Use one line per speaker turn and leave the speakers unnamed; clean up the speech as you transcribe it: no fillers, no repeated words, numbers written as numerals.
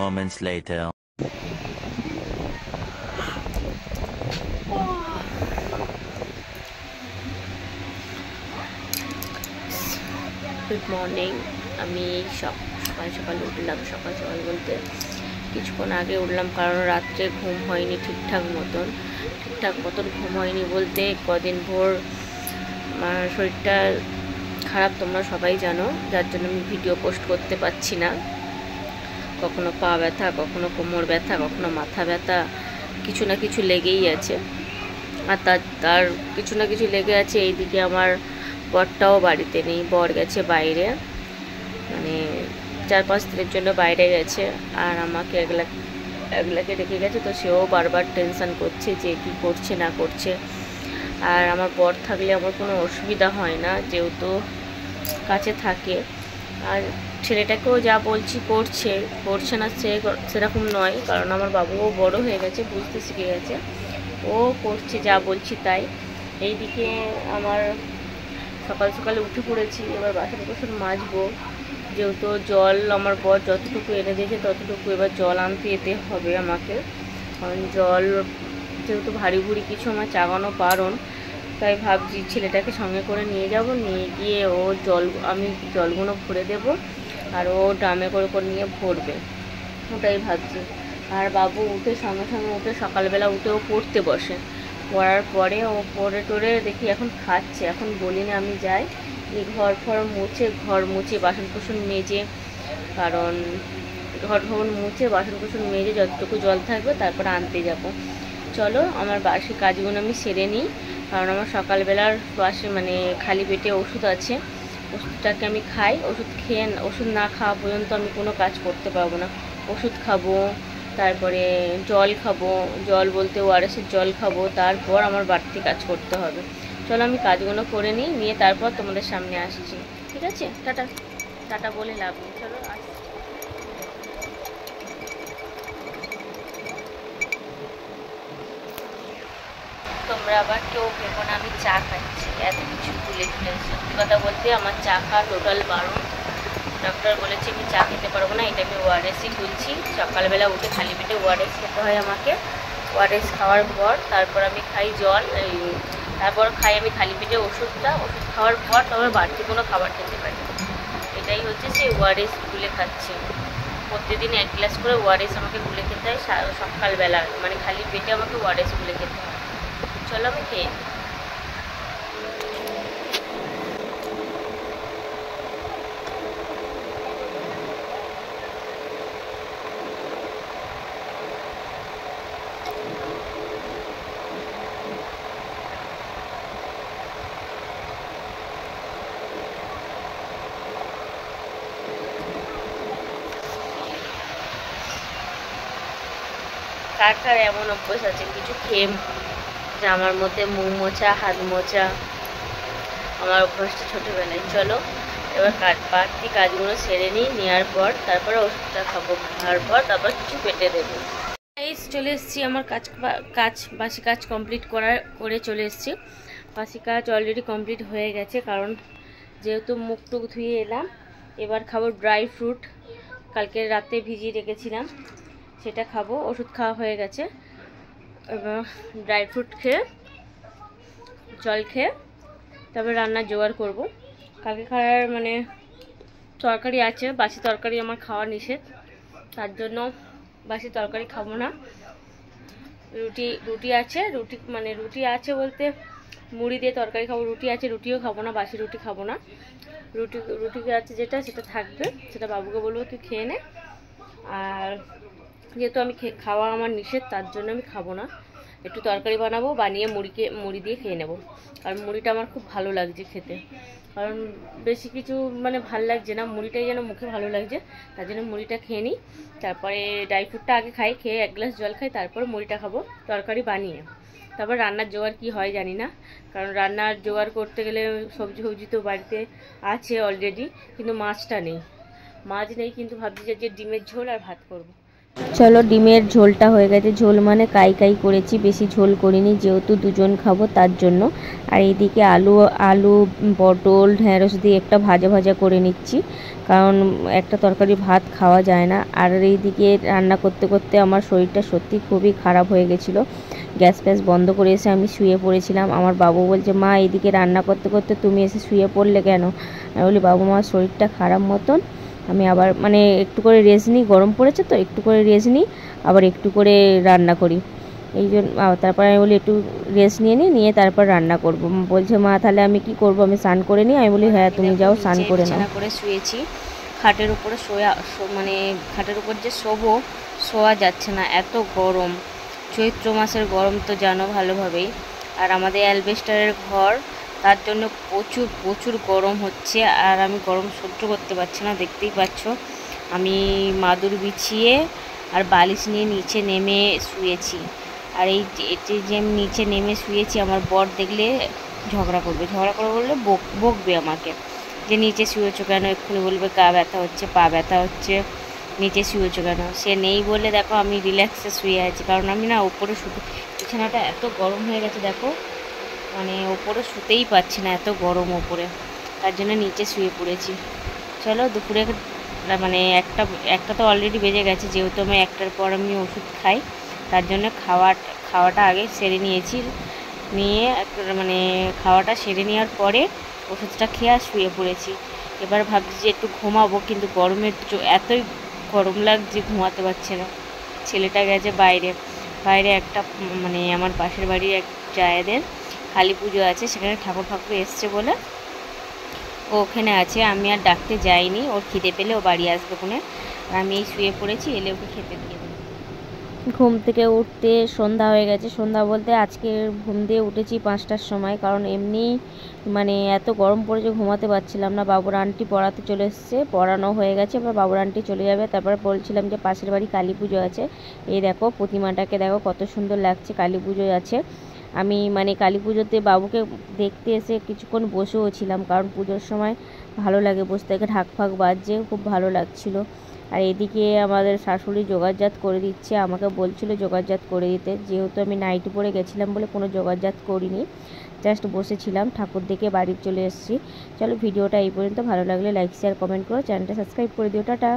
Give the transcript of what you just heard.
moments later.
Good morning. আমি সকাল সকাল উঠলাম। সকাল সকাল বলতে কিছুক্ষণ আগে উঠলাম, কারণ রাত্রে ঘুম হয়নি ঠিকঠাক মতন ঘুম হয়নি বলতে কদিন ভোর শরীরটা খারাপ, তোমরা সবাই জানো, যার জন্য আমি ভিডিও পোস্ট করতে পারছি না। কখনো পা ব্যথা, কখনো কোমর ব্যথা, কখনো মাথা ব্যথা, কিছু না কিছু লেগেই আছে। আর তার কিছু না কিছু লেগে আছে। এইদিকে আমার বরটাও বাড়িতে নেই, বর গেছে বাইরে, মানে 4-5 দিনের জন্য বাইরে গেছে, আর আমাকে একলাকে রেখে গেছে। তো সেও বারবার টেনশন করছে যে কি করছে না করছে। আর আমার বর থাকলে আমার কোনো অসুবিধা হয় না, যেহেতু কাছে থাকে। আর ছেলেটাকেও যা বলছি করছে না সেরকম নয়, কারণ আমার বাবুও বড় হয়ে গেছে, বুঝতে শিখে গেছে, ও করছে যা বলছি তাই। এইদিকে আমার সকাল সকালে উঠে পড়েছি, এবার বাসন মাজবো, যেহেতু জল আমার বর যতটুকু এনে দিয়েছে ততটুকু এবার জল আনতে যেতে হবে আমাকে, কারণ জল যেহেতু ভারী ভুরি কিছু আমার চাগানো বারণ। তাই ভাবছি ছেলেটাকে সঙ্গে করে নিয়ে যাব, নিয়ে গিয়ে আমি জলগুলো ভরে দেব, আর ও ড্রামে করে নিয়ে ভরবে, ওটাই ভাবছি। আর বাবু সঙ্গে সকালবেলা উঠেও পড়তে বসে, পড়ার পরে ও পড়ে টরে দেখি এখন খাচ্ছে। এখন বলিনি আমি যাই এই ঘর মুছে বাসন কুসন মেজে, কারণ ঘর মুছে বাসন কুসন মেজে যতটুকু জল থাকবে তারপরে আনতে যাব। চলো আমার বাসি কাজগুলো আমি সেরে নিই, কারণ আমার সকালবেলার খালি পেটে ওষুধ আছে, ওষুধটাকে আমি খাই। ওষুধ না খাওয়া পর্যন্ত আমি কোনো কাজ করতে পারবো না। ওষুধ খাবো, তারপরে জল খাবো, জল বলতে ওআরএসের জল খাবো, তারপর আমার বাড়তি কাজ করতে হবে। চলো আমি কাজগুলো করে নিয়ে তারপর তোমাদের সামনে আসছি, ঠিক আছে? টাটা বলে লাভ নেই, চলো আসছি। তোমরা আবার কেউ ভেবো না আমি চা খাচ্ছি, এত কিছু তুলে সত্যি কথা বলতে আমার চা খাওয়া টোটাল বারণ। ডক্টর বলেছে আমি চা খেতে পারবো না, এটা আমি ওআরএসই তুলছি। সকালবেলা উঠে খালি পেটে ওআরএস খেতে হয় আমাকে। ওআরএস খাওয়ার পর তারপর আমি খাই জল, তারপর খাই আমি খালি পেটে ওষুধ খাওয়ার পর তবে বাড়তি কোনো খাবার খেতে পারি। এটাই হচ্ছে সেই ওআরএস গুলে খাচ্ছি। প্রতিদিন 1 গ্লাস করে ওআরএস আমাকে গুলে খেতে হয় সকালবেলা, খালি পেটে আমাকে ওআরএস গুলে খেতে হয়। চলো আমি খেয়ে কার এমন অভ্যাস আছে কিছু খেয়ে জামার মধ্যে মুখ মোছা, হাত মোছা, আমার অভ্যাসটা ছোটোবেলায়। চলো এবার বাড়তি কাজগুলো সেরে নেওয়ার পর তারপরে ওষুধটা খাবো, খাওয়ার পর তারপর কিছু পেটে দেবো। চলে এসেছি আমার বাসি কাজ কমপ্লিট করে চলে এসেছি। বাসি কাজ অলরেডি কমপ্লিট হয়ে গেছে, কারণ যেহেতু মুখ টুক ধুয়ে এলাম। এবার খাবো ড্রাই ফ্রুট, কালকে রাতে ভিজিয়ে রেখেছিলাম, সেটা খাবো। ওষুধ খাওয়া হয়ে গেছে, এবার ড্রাই ফ্রুট খেয়ে জল খেয়ে তারপরে রান্নার জোগাড় করব। কালকে খাওয়ার তরকারি আছে, বাসি তরকারি আমার খাওয়া নিষেধ, তার জন্য বাসি তরকারি খাবো না। রুটি আছে, রুটি আছে বলতে মুড়ি দিয়ে তরকারি খাবো। রুটি আছে, রুটিও খাবো না, বাসি রুটি খাবো না। রুটি আছে সেটা থাকবে, সেটা বাবুকে বলবো তুই খেয়ে নে। আর যেহেতু আমি খাওয়া আমার নিষেধ, তার জন্য আমি খাবো না। একটু তরকারি বানাবো, বানিয়ে মুড়ি দিয়ে খেয়ে নেব। কারণ মুড়িটা আমার খুব ভালো লাগছে খেতে, কারণ বেশি কিছু ভাল লাগছে না, মুড়িটাই যেন মুখে ভালো লাগছে, তার জন্য মুড়িটা খেয়ে নিই। তারপরে ড্রাই ফ্রুটটা আগে খাই, খেয়ে 1 গ্লাস জল খাই, তারপর মুড়িটা খাবো তরকারি বানিয়ে। তারপর রান্নার জোগাড় কি হয় জানি না, কারণ রান্নার জোগাড় করতে গেলে সবজি তো বাড়িতে আছে অলরেডি, কিন্তু মাছ নেই, কিন্তু ভাবছি যে ডিমের ঝোল আর ভাত করব। চলো, ডিমের ঝোলটা হয়ে গেছে। ঝোল মানে কাই কাই করেছি, বেশি ঝোল করিনি যেহেতু দুজন খাবো তার জন্য। আর এইদিকে আলু আলু পটল ঢেঁড়স দিয়ে একটা ভাজা ভাজা করে নিচ্ছি, কারণ একটা তরকারি ভাত খাওয়া যায় না। আর এইদিকে রান্না করতে করতে আমার শরীরটা সত্যি খুবই খারাপ হয়ে গেছিলো। গ্যাস ফ্যাস বন্ধ করে এসে আমি শুয়ে পড়েছিলাম। আমার বাবু বলছে, মা এইদিকে রান্না করতে করতে তুমি এসে শুয়ে পড়লে কেন? আমি বলি, বাবু মার শরীরটা খারাপ মতন, আমি আবার মানে একটু করে রেস্ট নিই, গরম পড়েছে তো একটু করে রেস্ট নিই, আবার একটু করে রান্না করি। এই জন্য তারপর আমি বলি একটু রেস্ট নিয়ে তারপর রান্না করব। বলছে, মা তাহলে আমি কি করব, আমি স্নান করে নিই? আমি বলি, হ্যাঁ তুমি যাও স্নান করে নাও। করে শুয়েছি খাটের উপরে, মানে খাটের উপর যে শোয়া যাচ্ছে না, এত গরম। চৈত্র মাসের গরম তো জানো ভালোভাবেই। আর আমাদের অ্যালবেস্টারের ঘর, তার জন্য প্রচুর প্রচুর গরম হচ্ছে। আর আমি গরম সহ্য করতে পারছি না, দেখতেই পাচ্ছ। আমি মাদুর বিছিয়ে আর বালিশ নিয়ে নিচে নেমে শুয়েছি। আর এই যে আমি নিচে নেমে শুয়েছি, আমার বর দেখলে ঝগড়া করবে বললে বকবে আমাকে, যে নিচে শুয়েছো কেন। এক্ষুনি বলবে গা ব্যথা হচ্ছে, পা ব্যথা হচ্ছে, নিচে শুয়েছো কেন। সে নেই বলে দেখো আমি রিল্যাক্সে শুয়ে আছি, কারণ আমি না ওপরে শুতে, বিছানাটা এত গরম হয়ে গেছে দেখো, মানে ওপরে শুতেই পাচ্ছি না, এত গরম ওপরে, তার জন্য নিচে শুয়ে পড়েছি। চলো, দুপুরে মানে একটা তো অলরেডি বেজে গেছে, যেহেতু আমি একটার পর আমি ওষুধ খাই, তার জন্য খাওয়াটা আগে সেরে নিয়েছি। মানে খাওয়াটা সেরে নেওয়ার পরে ওষুধটা খেয়ে আর শুয়ে পড়েছি। এবার ভাবছি যে একটু ঘুমাবো, কিন্তু গরমের এতই গরম লাগছে, ঘুমাতে পারছে না। ছেলেটা গেছে বাইরে একটা মানে আমার পাশের বাড়ির এক জায়েদের কালী পুজো আছে, সেখানে ঠাকুর এসছে বলে ও ওখানে আছে। আমি আর ডাকতে যাইনি, ওর খিদে পেলে ও বাড়ি আসবে ওখানে। আর আমি এই শুয়ে পড়েছি, এলে ওকে খেতে দিয়ে দেবো। ঘুম থেকে উঠতে সন্ধ্যা হয়ে গেছে। সন্ধ্যা বলতে আজকে ঘুম দিয়ে উঠেছি 5টার সময়, কারণ এমনি মানে এত গরম পড়েছে ঘুমাতে পারছিলাম না। বাবুর আন্টি পড়াতে চলে এসছে, পড়ানো হয়ে গেছে, এবার বাবুর আন্টি চলে যাবে। তারপরে বলছিলাম যে পাশের বাড়ি কালী পুজো আছে, এই দেখো প্রতিমাটাকে দেখো কত সুন্দর লাগছে, কালী পুজো আছে। আমি মানে কালী পুজোতে বাবুকে দেখতে এসে কিছুক্ষণ বসেও ছিলাম, কারণ পুজোর সময় ভালো লাগে বসে থেকে, ঢাক ফাক বাজছে, খুব ভালো লাগছিল। আর এদিকে আমাদের শাশুড়ি জোগাড়জাত করে দিচ্ছে, আমাকে বলছিল জোগাড়জাত করে দিতে, যেহেতু আমি নাইটি পরে গেছিলাম বলে কোনো জোগাড়জাত করিনি, জাস্ট বসেছিলাম। ঠাকুর দেখে বাড়ি চলে এসেছি। চলো, ভিডিওটা এই পর্যন্ত। ভালো লাগলে লাইক শেয়ার কমেন্ট করো, চ্যানেলটা সাবস্ক্রাইব করে দিও। টাটা।